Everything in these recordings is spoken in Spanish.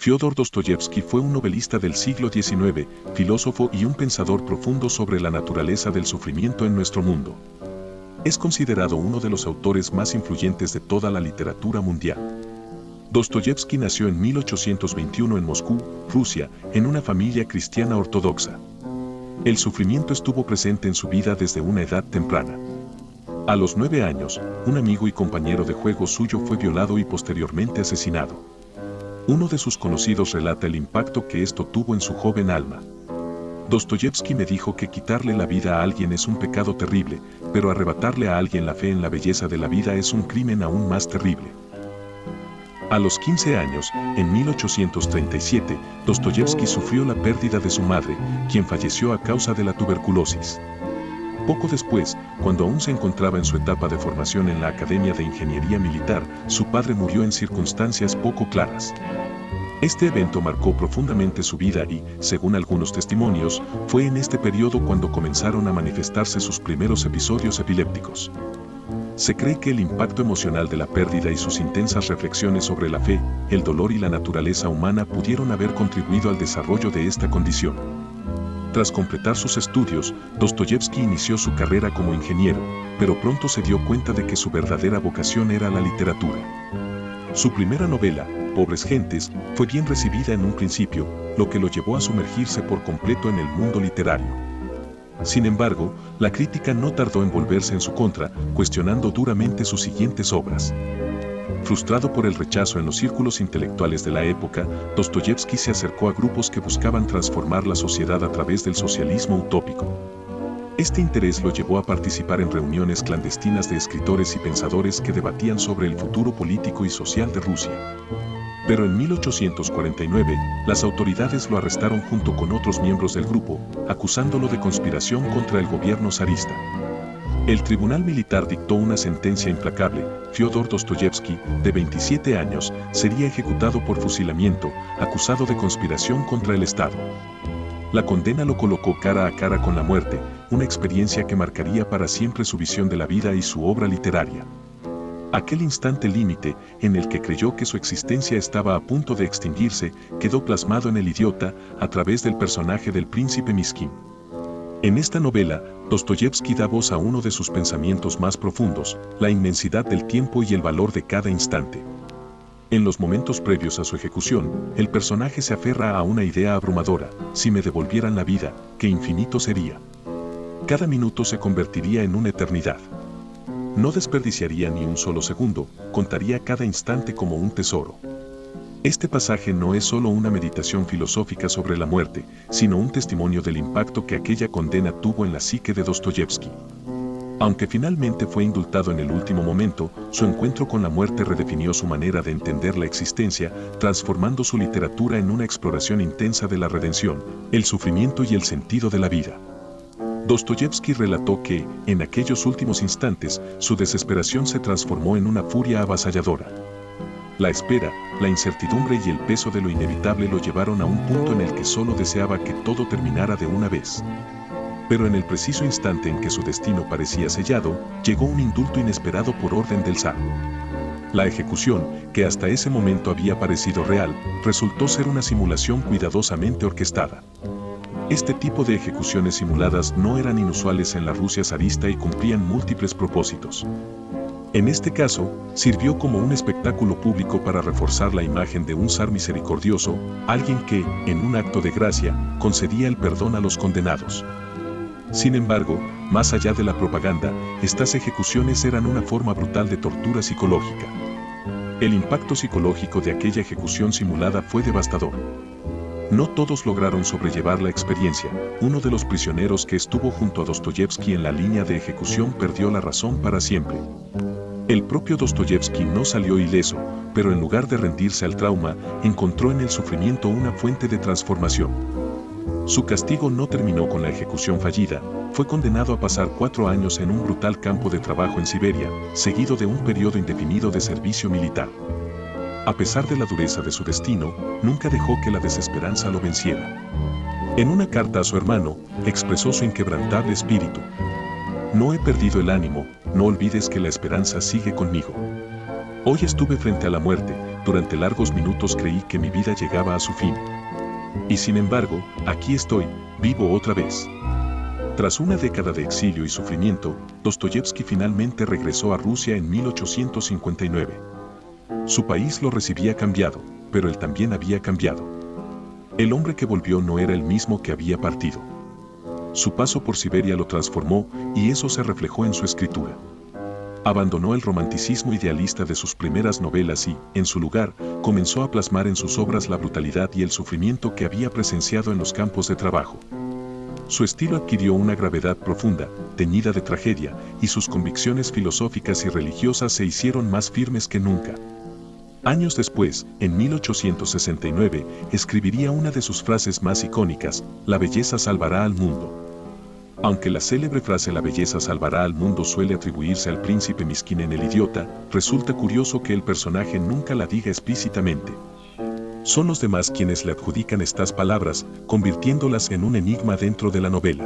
Fyodor Dostoyevsky fue un novelista del siglo XIX, filósofo y un pensador profundo sobre la naturaleza del sufrimiento en nuestro mundo. Es considerado uno de los autores más influyentes de toda la literatura mundial. Dostoyevsky nació en 1821 en Moscú, Rusia, en una familia cristiana ortodoxa. El sufrimiento estuvo presente en su vida desde una edad temprana. A los 9 años, un amigo y compañero de juego suyo fue violado y posteriormente asesinado. Uno de sus conocidos relata el impacto que esto tuvo en su joven alma. Dostoyevsky me dijo que quitarle la vida a alguien es un pecado terrible, pero arrebatarle a alguien la fe en la belleza de la vida es un crimen aún más terrible. A los 15 años, en 1837, Dostoyevsky sufrió la pérdida de su madre, quien falleció a causa de la tuberculosis. Poco después, cuando aún se encontraba en su etapa de formación en la Academia de Ingeniería Militar, su padre murió en circunstancias poco claras. Este evento marcó profundamente su vida y, según algunos testimonios, fue en este periodo cuando comenzaron a manifestarse sus primeros episodios epilépticos. Se cree que el impacto emocional de la pérdida y sus intensas reflexiones sobre la fe, el dolor y la naturaleza humana pudieron haber contribuido al desarrollo de esta condición. Tras completar sus estudios, Dostoyevsky inició su carrera como ingeniero, pero pronto se dio cuenta de que su verdadera vocación era la literatura. Su primera novela, Pobres Gentes, fue bien recibida en un principio, lo que lo llevó a sumergirse por completo en el mundo literario. Sin embargo, la crítica no tardó en volverse en su contra, cuestionando duramente sus siguientes obras. Frustrado por el rechazo en los círculos intelectuales de la época, Dostoyevsky se acercó a grupos que buscaban transformar la sociedad a través del socialismo utópico. Este interés lo llevó a participar en reuniones clandestinas de escritores y pensadores que debatían sobre el futuro político y social de Rusia. Pero en 1849, las autoridades lo arrestaron junto con otros miembros del grupo, acusándolo de conspiración contra el gobierno zarista. El tribunal militar dictó una sentencia implacable. Fyodor Dostoyevsky, de 27 años, sería ejecutado por fusilamiento, acusado de conspiración contra el Estado. La condena lo colocó cara a cara con la muerte, una experiencia que marcaría para siempre su visión de la vida y su obra literaria. Aquel instante límite, en el que creyó que su existencia estaba a punto de extinguirse, quedó plasmado en El idiota, a través del personaje del príncipe Miskin. En esta novela, Dostoyevsky da voz a uno de sus pensamientos más profundos, la inmensidad del tiempo y el valor de cada instante. En los momentos previos a su ejecución, el personaje se aferra a una idea abrumadora: si me devolvieran la vida, qué infinito sería. Cada minuto se convertiría en una eternidad. No desperdiciaría ni un solo segundo, contaría cada instante como un tesoro. Este pasaje no es solo una meditación filosófica sobre la muerte, sino un testimonio del impacto que aquella condena tuvo en la psique de Dostoyevsky. Aunque finalmente fue indultado en el último momento, su encuentro con la muerte redefinió su manera de entender la existencia, transformando su literatura en una exploración intensa de la redención, el sufrimiento y el sentido de la vida. Dostoyevsky relató que, en aquellos últimos instantes, su desesperación se transformó en una furia avasalladora. La espera, la incertidumbre y el peso de lo inevitable lo llevaron a un punto en el que solo deseaba que todo terminara de una vez. Pero en el preciso instante en que su destino parecía sellado, llegó un indulto inesperado por orden del zar. La ejecución, que hasta ese momento había parecido real, resultó ser una simulación cuidadosamente orquestada. Este tipo de ejecuciones simuladas no eran inusuales en la Rusia zarista y cumplían múltiples propósitos. En este caso, sirvió como un espectáculo público para reforzar la imagen de un zar misericordioso, alguien que, en un acto de gracia, concedía el perdón a los condenados. Sin embargo, más allá de la propaganda, estas ejecuciones eran una forma brutal de tortura psicológica. El impacto psicológico de aquella ejecución simulada fue devastador. No todos lograron sobrellevar la experiencia. Uno de los prisioneros que estuvo junto a Dostoyevsky en la línea de ejecución perdió la razón para siempre. El propio Dostoyevsky no salió ileso, pero en lugar de rendirse al trauma, encontró en el sufrimiento una fuente de transformación. Su castigo no terminó con la ejecución fallida, fue condenado a pasar 4 años en un brutal campo de trabajo en Siberia, seguido de un periodo indefinido de servicio militar. A pesar de la dureza de su destino, nunca dejó que la desesperanza lo venciera. En una carta a su hermano, expresó su inquebrantable espíritu: "No he perdido el ánimo, no olvides que la esperanza sigue conmigo. Hoy estuve frente a la muerte, durante largos minutos creí que mi vida llegaba a su fin. Y sin embargo, aquí estoy, vivo otra vez. Tras una década de exilio y sufrimiento, Dostoyevski finalmente regresó a Rusia en 1859. Su país lo recibía cambiado, pero él también había cambiado. El hombre que volvió no era el mismo que había partido. Su paso por Siberia lo transformó y eso se reflejó en su escritura. Abandonó el romanticismo idealista de sus primeras novelas y, en su lugar, comenzó a plasmar en sus obras la brutalidad y el sufrimiento que había presenciado en los campos de trabajo. Su estilo adquirió una gravedad profunda, teñida de tragedia, y sus convicciones filosóficas y religiosas se hicieron más firmes que nunca. Años después, en 1869, escribiría una de sus frases más icónicas: "La belleza salvará al mundo". Aunque la célebre frase "la belleza salvará al mundo" suele atribuirse al príncipe Miskin en El Idiota, resulta curioso que el personaje nunca la diga explícitamente. Son los demás quienes le adjudican estas palabras, convirtiéndolas en un enigma dentro de la novela.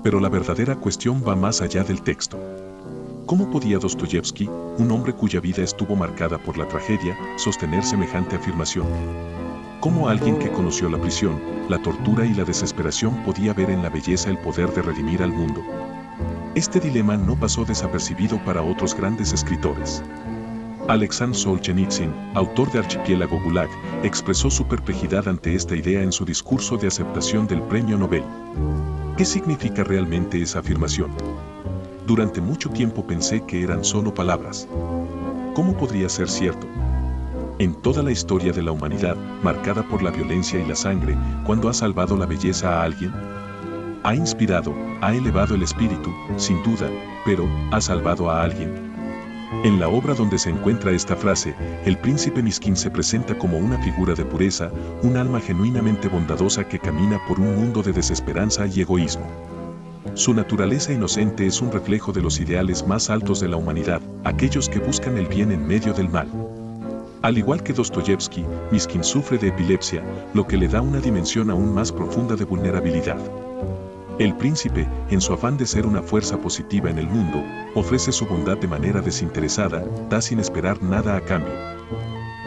Pero la verdadera cuestión va más allá del texto. ¿Cómo podía Dostoyevski, un hombre cuya vida estuvo marcada por la tragedia, sostener semejante afirmación? ¿Cómo alguien que conoció la prisión, la tortura y la desesperación podía ver en la belleza el poder de redimir al mundo? Este dilema no pasó desapercibido para otros grandes escritores. Alexander Solzhenitsyn, autor de Archipiélago Gulag, expresó su perplejidad ante esta idea en su discurso de aceptación del Premio Nobel. ¿Qué significa realmente esa afirmación? Durante mucho tiempo pensé que eran solo palabras. ¿Cómo podría ser cierto? En toda la historia de la humanidad, marcada por la violencia y la sangre, ¿cuándo ha salvado la belleza a alguien? Ha inspirado, ha elevado el espíritu, sin duda, pero ¿ha salvado a alguien? En la obra donde se encuentra esta frase, el príncipe Miskin se presenta como una figura de pureza, un alma genuinamente bondadosa que camina por un mundo de desesperanza y egoísmo. Su naturaleza inocente es un reflejo de los ideales más altos de la humanidad, aquellos que buscan el bien en medio del mal. Al igual que Dostoyevski, Miskin sufre de epilepsia, lo que le da una dimensión aún más profunda de vulnerabilidad. El príncipe, en su afán de ser una fuerza positiva en el mundo, ofrece su bondad de manera desinteresada, da sin esperar nada a cambio.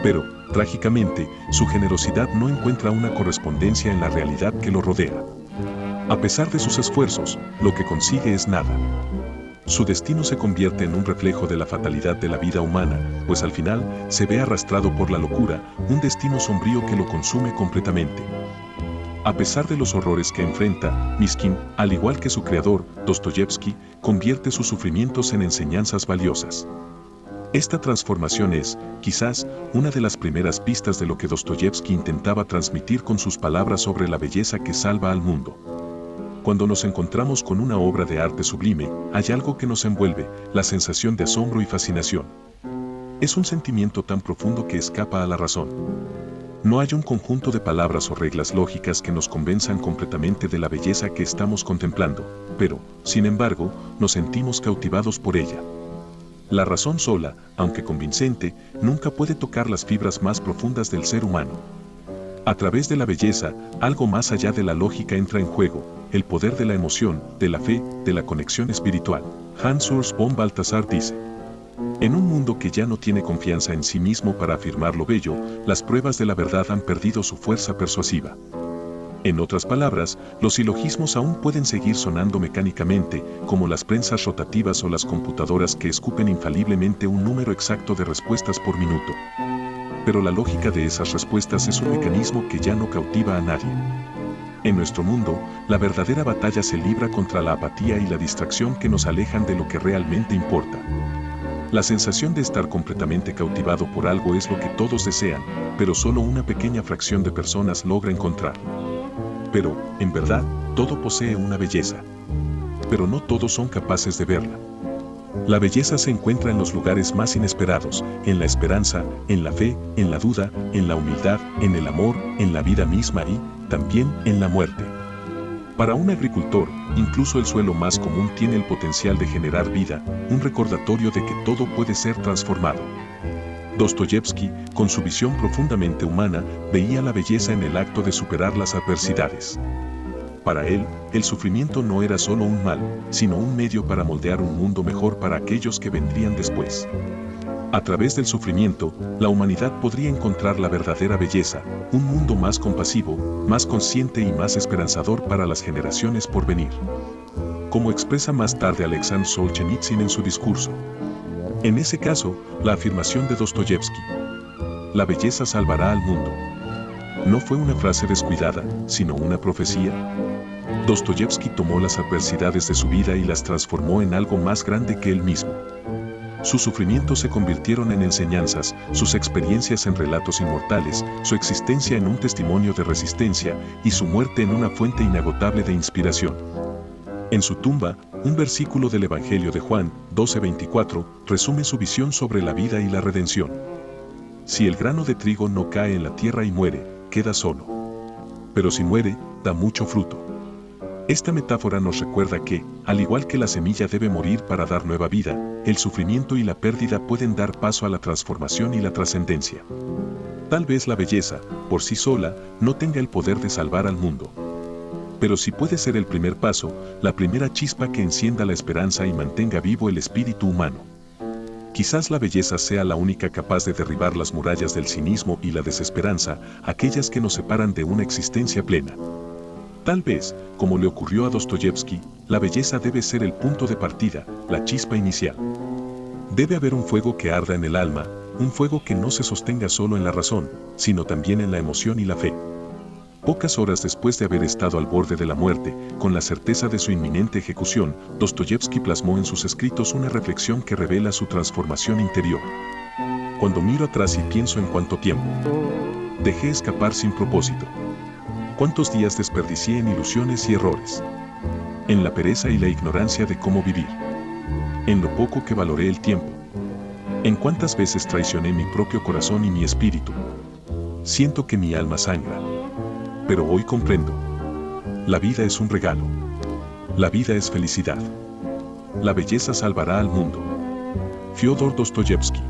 Pero, trágicamente, su generosidad no encuentra una correspondencia en la realidad que lo rodea. A pesar de sus esfuerzos, lo que consigue es nada. Su destino se convierte en un reflejo de la fatalidad de la vida humana, pues al final se ve arrastrado por la locura, un destino sombrío que lo consume completamente. A pesar de los horrores que enfrenta, Miskin, al igual que su creador, Dostoyevski, convierte sus sufrimientos en enseñanzas valiosas. Esta transformación es, quizás, una de las primeras pistas de lo que Dostoyevski intentaba transmitir con sus palabras sobre la belleza que salva al mundo. Cuando nos encontramos con una obra de arte sublime, hay algo que nos envuelve, la sensación de asombro y fascinación. Es un sentimiento tan profundo que escapa a la razón. No hay un conjunto de palabras o reglas lógicas que nos convenzan completamente de la belleza que estamos contemplando, pero, sin embargo, nos sentimos cautivados por ella. La razón sola, aunque convincente, nunca puede tocar las fibras más profundas del ser humano. A través de la belleza, algo más allá de la lógica entra en juego, el poder de la emoción, de la fe, de la conexión espiritual. Hans Urs von Balthasar dice: en un mundo que ya no tiene confianza en sí mismo para afirmar lo bello, las pruebas de la verdad han perdido su fuerza persuasiva. En otras palabras, los silogismos aún pueden seguir sonando mecánicamente, como las prensas rotativas o las computadoras que escupen infaliblemente un número exacto de respuestas por minuto. Pero la lógica de esas respuestas es un mecanismo que ya no cautiva a nadie. En nuestro mundo, la verdadera batalla se libra contra la apatía y la distracción que nos alejan de lo que realmente importa. La sensación de estar completamente cautivado por algo es lo que todos desean, pero solo una pequeña fracción de personas logra encontrar. Pero, en verdad, todo posee una belleza. Pero no todos son capaces de verla. La belleza se encuentra en los lugares más inesperados, en la esperanza, en la fe, en la duda, en la humildad, en el amor, en la vida misma y, también, en la muerte. Para un agricultor, incluso el suelo más común tiene el potencial de generar vida, un recordatorio de que todo puede ser transformado. Dostoyevski, con su visión profundamente humana, veía la belleza en el acto de superar las adversidades. Para él, el sufrimiento no era solo un mal, sino un medio para moldear un mundo mejor para aquellos que vendrían después. A través del sufrimiento, la humanidad podría encontrar la verdadera belleza, un mundo más compasivo, más consciente y más esperanzador para las generaciones por venir. Como expresa más tarde Alexander Solzhenitsyn en su discurso. En ese caso, la afirmación de Dostoyevsky, la belleza salvará al mundo, no fue una frase descuidada, sino una profecía. Dostoyevsky tomó las adversidades de su vida y las transformó en algo más grande que él mismo. Sus sufrimientos se convirtieron en enseñanzas, sus experiencias en relatos inmortales, su existencia en un testimonio de resistencia y su muerte en una fuente inagotable de inspiración. En su tumba, un versículo del Evangelio de Juan, 12:24, resume su visión sobre la vida y la redención. Si el grano de trigo no cae en la tierra y muere, queda solo. Pero si muere, da mucho fruto. Esta metáfora nos recuerda que, al igual que la semilla debe morir para dar nueva vida, el sufrimiento y la pérdida pueden dar paso a la transformación y la trascendencia. Tal vez la belleza, por sí sola, no tenga el poder de salvar al mundo. Pero sí puede ser el primer paso, la primera chispa que encienda la esperanza y mantenga vivo el espíritu humano. Quizás la belleza sea la única capaz de derribar las murallas del cinismo y la desesperanza, aquellas que nos separan de una existencia plena. Tal vez, como le ocurrió a Dostoyevsky, la belleza debe ser el punto de partida, la chispa inicial. Debe haber un fuego que arda en el alma, un fuego que no se sostenga solo en la razón, sino también en la emoción y la fe. Pocas horas después de haber estado al borde de la muerte, con la certeza de su inminente ejecución, Dostoyevsky plasmó en sus escritos una reflexión que revela su transformación interior. Cuando miro atrás y pienso en cuánto tiempo dejé escapar sin propósito. Cuántos días desperdicié en ilusiones y errores. En la pereza y la ignorancia de cómo vivir. En lo poco que valoré el tiempo. En cuántas veces traicioné mi propio corazón y mi espíritu. Siento que mi alma sangra. Pero hoy comprendo. La vida es un regalo. La vida es felicidad. La belleza salvará al mundo. Fyodor Dostoyevsky.